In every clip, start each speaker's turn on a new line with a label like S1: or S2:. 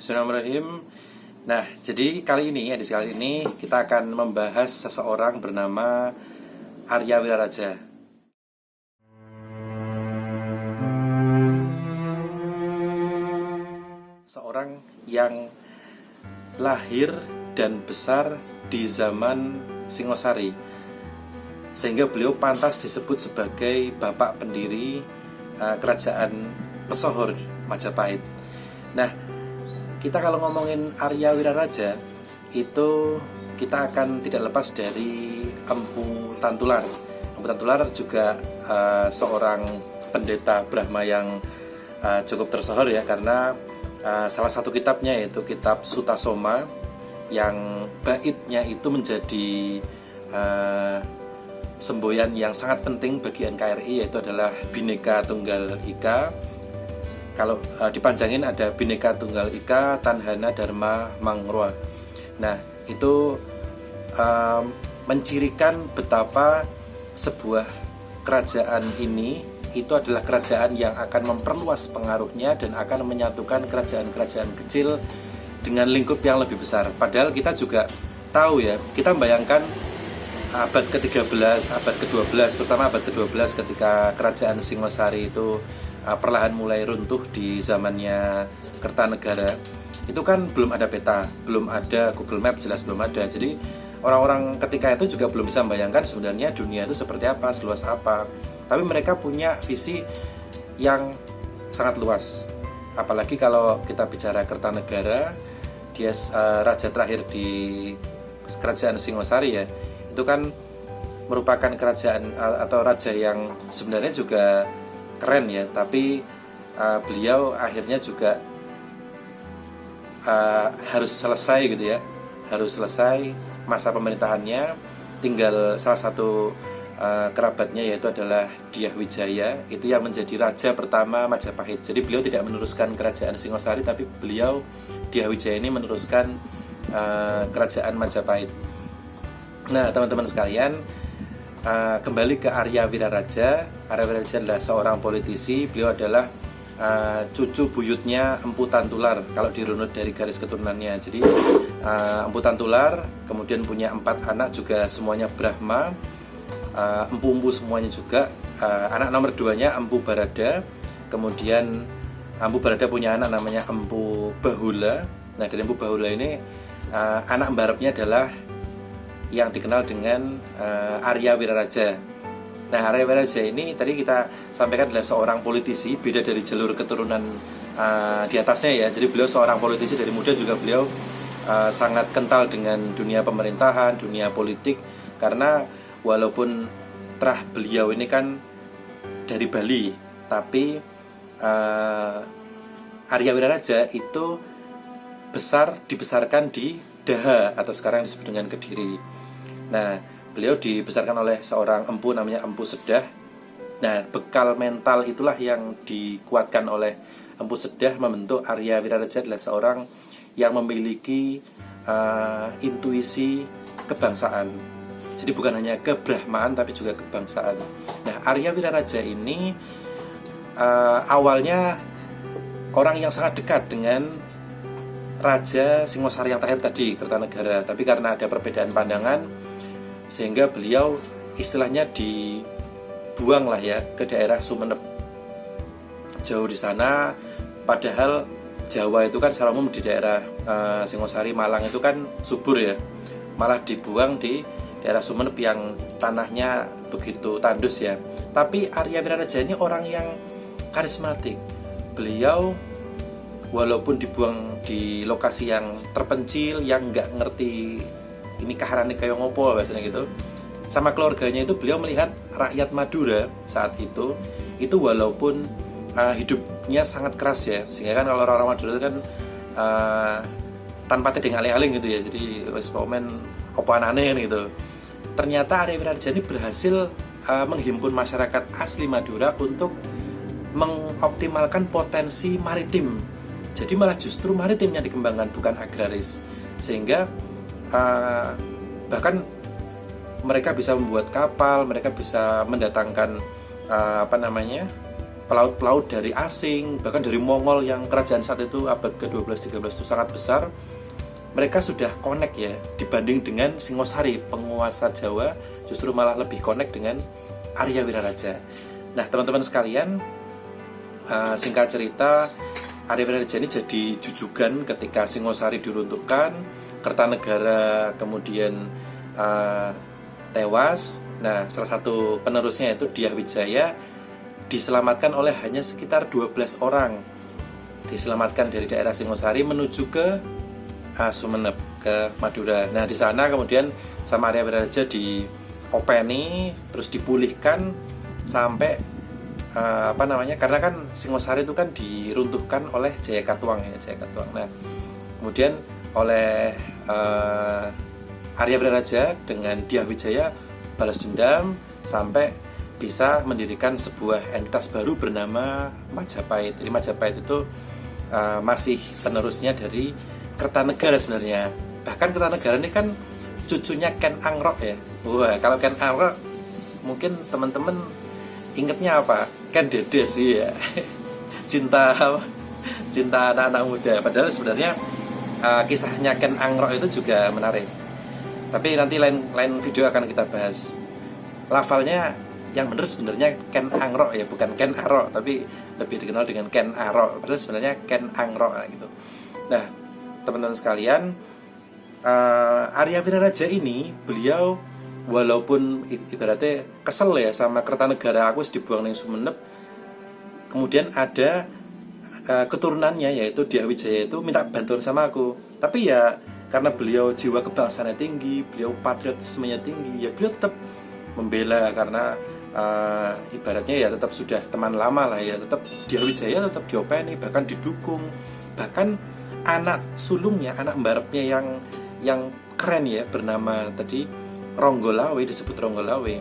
S1: Bismillahirrahmanirrahim. Nah, jadi edisi kali ini kita akan membahas seseorang bernama Arya Wiraraja. Seorang yang lahir dan besar di zaman Singosari, sehingga beliau pantas disebut sebagai bapak pendiri kerajaan pesohor Majapahit. Nah, kita kalau ngomongin Arya Wiraraja itu kita akan tidak lepas dari Empu Tantular. Empu Tantular juga seorang pendeta Brahma yang cukup tersohor ya, karena salah satu kitabnya yaitu kitab Sutasoma yang baitnya itu menjadi semboyan yang sangat penting bagi NKRI, yaitu adalah Bhinneka Tunggal Ika. Kalau dipanjangin ada Bhinneka Tunggal Ika Tanhana Dharma Mangrwa. Nah, itu mencirikan betapa sebuah kerajaan ini itu adalah kerajaan yang akan memperluas pengaruhnya dan akan menyatukan kerajaan-kerajaan kecil dengan lingkup yang lebih besar. Padahal kita juga tahu ya, kita membayangkan abad ke-13, abad ke-12, terutama abad ke-12 ketika kerajaan Singosari itu perlahan mulai runtuh di zamannya Kertanegara. Itu kan belum ada peta, belum ada Google Map, jelas belum ada. Jadi orang-orang ketika itu juga belum bisa membayangkan sebenarnya dunia itu seperti apa, seluas apa. Tapi mereka punya visi yang sangat luas. Apalagi kalau kita bicara Kertanegara, dia raja terakhir di kerajaan Singosari ya. Itu kan merupakan kerajaan atau raja yang sebenarnya juga keren ya, tapi beliau akhirnya juga harus selesai gitu ya, harus selesai masa pemerintahannya. Tinggal salah satu kerabatnya yaitu adalah Dyah Wijaya, itu yang menjadi raja pertama Majapahit. Jadi beliau tidak meneruskan kerajaan Singosari, tapi beliau Dyah Wijaya ini meneruskan kerajaan Majapahit. Nah, teman-teman sekalian, kembali ke Arya Wiraraja. Arya Wiraraja adalah seorang politisi. Beliau adalah cucu buyutnya Empu Tantular kalau dirunut dari garis keturunannya. Jadi Empu Tantular kemudian punya 4 anak juga semuanya Brahma. Empu-empu semuanya juga. Anak nomor 2-nya Empu Barada. Kemudian Empu Barada punya anak namanya Empu Bahula. Nah, dari Empu Bahula ini anak mbarepnya adalah yang dikenal dengan Arya Wiraraja. Nah, Arya Wiraraja ini tadi kita sampaikan adalah seorang politisi, beda dari jalur keturunan di atasnya ya. Jadi beliau seorang politisi dari muda, juga beliau sangat kental dengan dunia pemerintahan, dunia politik. Karena walaupun terah beliau ini kan dari Bali, tapi Arya Wiraraja itu dibesarkan di Daha atau sekarang disebut dengan Kediri. Nah, beliau dibesarkan oleh seorang empu namanya Empu Sedah. Nah, bekal mental itulah yang dikuatkan oleh Empu Sedah membentuk Arya Wiraraja adalah seorang yang memiliki intuisi kebangsaan. Jadi bukan hanya kebrahmaan tapi juga kebangsaan. Nah, Arya Wiraraja ini awalnya orang yang sangat dekat dengan Raja Singosari yang terakhir tadi, Kertanegara. Tapi karena ada perbedaan pandangan, sehingga beliau istilahnya dibuang lah ya ke daerah Sumenep, jauh di sana. Padahal Jawa itu kan secara umum di daerah Singosari, Malang itu kan subur ya, malah dibuang di daerah Sumenep yang tanahnya begitu tandus ya. Tapi Arya Wiraraja ini orang yang karismatik. Beliau walaupun dibuang di lokasi yang terpencil, yang nggak ngerti ini kaharane kayak ngopo biasanya gitu, sama keluarganya itu beliau melihat rakyat Madura saat itu walaupun hidupnya sangat keras ya, sehingga kan kalau orang-orang Madura itu kan tanpa tedeng aling-aling gitu ya, jadi wis pomen opo anane kan gitu. Ternyata Arya Wiraraja ini berhasil menghimpun masyarakat asli Madura untuk mengoptimalkan potensi maritim. Jadi malah justru maritim yang dikembangkan, bukan agraris. Sehingga bahkan mereka bisa membuat kapal, mereka bisa mendatangkan pelaut-pelaut dari asing, bahkan dari Mongol yang kerajaan saat itu abad ke-12-13 itu sangat besar. Mereka sudah connect ya, dibanding dengan Singosari, penguasa Jawa justru malah lebih connect dengan Arya Wiraraja. Nah teman-teman sekalian, singkat cerita, Arya Wiraraja ini jadi jujugan ketika Singosari diruntuhkan, Kertanegara kemudian tewas. Nah salah satu penerusnya yaitu Dyah Wijaya diselamatkan oleh hanya sekitar 12 orang, diselamatkan dari daerah Singosari menuju ke Sumeneb, ke Madura. Nah di sana kemudian sama Arya Wiraraja diopeni, terus dipulihkan sampai karena kan Singosari itu kan diruntuhkan oleh Jayakatwang ya, Jayakatwang. Nah kemudian oleh Arya Wiraraja dengan Dyah Wijaya balas dendam sampai bisa mendirikan sebuah entitas baru bernama Majapahit. Jadi Majapahit itu masih penerusnya dari Kertanegara sebenarnya. Bahkan Kertanegara ini kan cucunya Ken Angrok ya. Wah, kalau Ken Angrok mungkin teman-teman ingetnya apa? Ken Dedes sih ya. cinta anak-anak muda. Padahal sebenarnya kisahnya Ken Angrok itu juga menarik. Tapi nanti lain video akan kita bahas. Lafalnya yang benar sebenarnya Ken Angrok ya, bukan Ken Arok, tapi lebih dikenal dengan Ken Arok. Padahal sebenarnya Ken Angrok gitu. Nah, teman-teman sekalian, Arya Wiraraja ini beliau walaupun ibaratnya kesel ya sama Kertanegara, aku dibuang ning Sumeneb, kemudian ada keturunannya yaitu Dyah Wijaya itu minta bantuan sama aku. Tapi ya karena beliau jiwa kebangsaannya tinggi, beliau patriotismenya tinggi, ya beliau tetap membela karena ibaratnya ya tetap sudah teman lama lah ya, tetap Dyah Wijaya tetap diopeni, bahkan didukung. Bahkan anak sulungnya, anak mbarepnya yang keren ya, bernama tadi Ronggolawe, disebut Ronggolawe,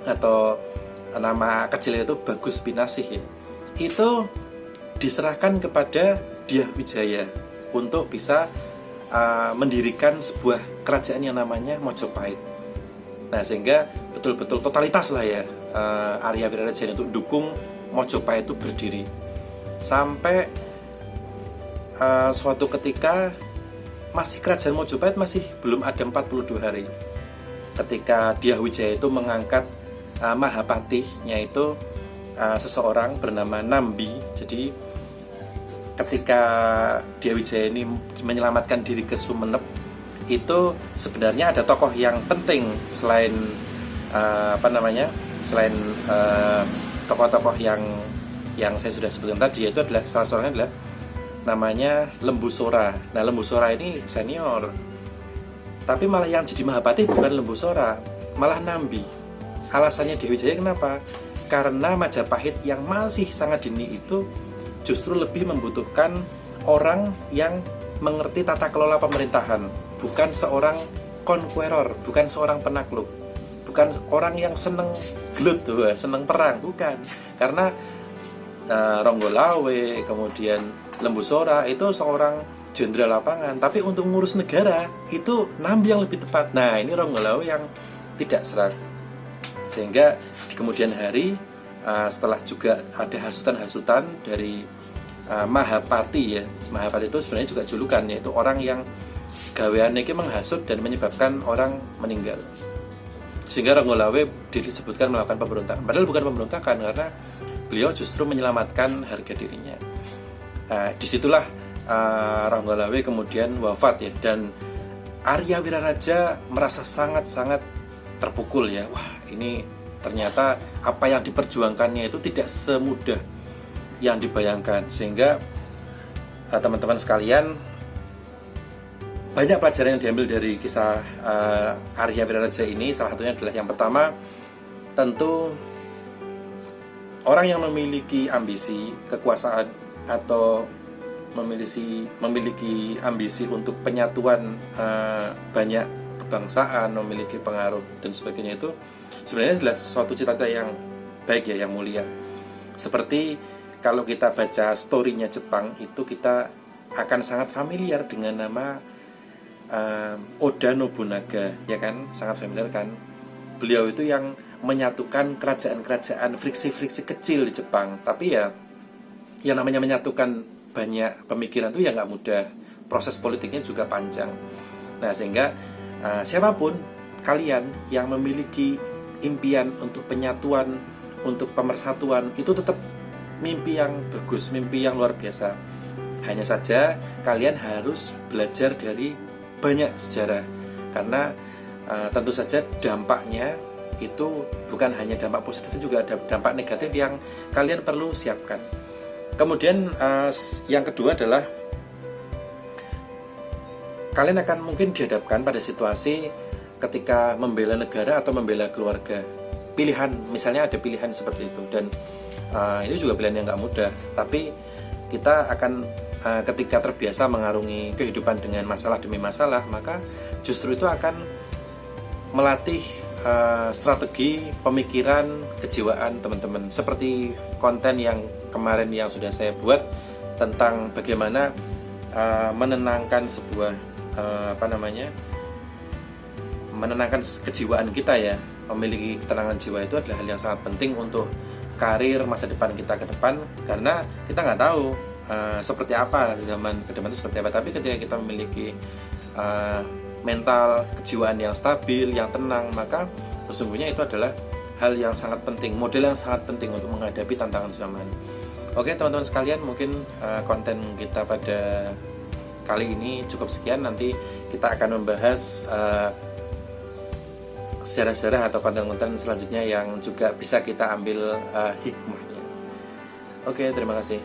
S1: atau nama kecilnya itu Bagus Pinasih ya, itu diserahkan kepada Dyah Wijaya untuk bisa mendirikan sebuah kerajaan yang namanya Majapahit. Nah sehingga betul-betul totalitas lah ya, Arya Wiraraja untuk dukung Majapahit itu berdiri. Sampai suatu ketika masih kerajaan Majapahit masih belum ada 42 hari ketika Dyah Wijaya itu mengangkat Mahapatihnya itu seseorang bernama Nambi. Jadi ketika Dyah Wijaya ini menyelamatkan diri ke Sumeneb, itu sebenarnya ada tokoh yang penting selain selain tokoh-tokoh yang saya sudah sebutkan tadi, yaitu adalah salah seorangnya adalah namanya Lembu Sora. Nah Lembu Sora ini senior, tapi malah yang jadi Mahapatih bukan Lembu Sora, malah Nambi. Alasannya Dyah Wijaya kenapa? Karena Majapahit yang masih sangat dini itu justru lebih membutuhkan orang yang mengerti tata kelola pemerintahan, bukan seorang conqueror, bukan seorang penakluk, bukan orang yang seneng gelut tuh, seneng perang, bukan. Karena Ronggolawe, kemudian Lembu Sora itu seorang jenderal lapangan, tapi untuk ngurus negara itu Nambi yang lebih tepat. Nah ini Ronggolawe yang tidak serak. Sehingga di kemudian hari setelah juga ada hasutan-hasutan dari Mahapati ya, Mahapati itu sebenarnya juga julukan, yaitu orang yang gaweannya menghasut dan menyebabkan orang meninggal. Sehingga Ronggolawe disebutkan melakukan pemberontakan, padahal bukan pemberontakan, karena beliau justru menyelamatkan harga dirinya. Disitulah Ronggolawe kemudian wafat ya, dan Arya Wiraraja merasa sangat-sangat terpukul ya. Wah, ini ternyata apa yang diperjuangkannya itu tidak semudah yang dibayangkan. Sehingga teman-teman sekalian, banyak pelajaran yang diambil dari kisah Arya Wiraraja ini. Salah satunya adalah yang pertama, tentu orang yang memiliki ambisi kekuasaan atau memiliki ambisi untuk penyatuan banyak kebangsaan, memiliki pengaruh dan sebagainya, itu sebenarnya adalah suatu cita-cita yang baik ya, yang mulia. Seperti kalau kita baca story-nya Jepang itu, kita akan sangat familiar dengan nama Oda Nobunaga ya kan, sangat familiar kan. Beliau itu yang menyatukan kerajaan-kerajaan friksi-friksi kecil di Jepang. Tapi ya, yang namanya menyatukan banyak pemikiran itu ya nggak mudah. Proses politiknya juga panjang. Nah, sehingga siapapun kalian yang memiliki impian untuk penyatuan, untuk pemersatuan, itu tetap mimpi yang bagus, mimpi yang luar biasa. Hanya saja kalian harus belajar dari banyak sejarah, karena tentu saja dampaknya itu bukan hanya dampak positif, juga ada dampak negatif yang kalian perlu siapkan. Kemudian yang kedua adalah kalian akan mungkin dihadapkan pada situasi ketika membela negara atau membela keluarga. Pilihan, misalnya ada pilihan seperti itu, dan ini juga pilihan yang nggak mudah. Tapi kita akan ketika terbiasa mengarungi kehidupan dengan masalah demi masalah, maka justru itu akan melatih strategi pemikiran, kejiwaan teman-teman. Seperti konten yang kemarin yang sudah saya buat tentang bagaimana menenangkan sebuah menenangkan kejiwaan kita ya. Memiliki ketenangan jiwa itu adalah hal yang sangat penting untuk karir masa depan kita ke depan, karena kita nggak tahu seperti apa zaman ke depan itu seperti apa. Tapi ketika kita memiliki mental kejiwaan yang stabil, yang tenang, maka sesungguhnya itu adalah hal yang sangat penting, model yang sangat penting untuk menghadapi tantangan zaman. Oke teman-teman sekalian, mungkin konten kita pada kali ini cukup sekian. Nanti kita akan membahas sejarah-sejarah atau konten-konten selanjutnya yang juga bisa kita ambil hikmahnya. Oke, terima kasih.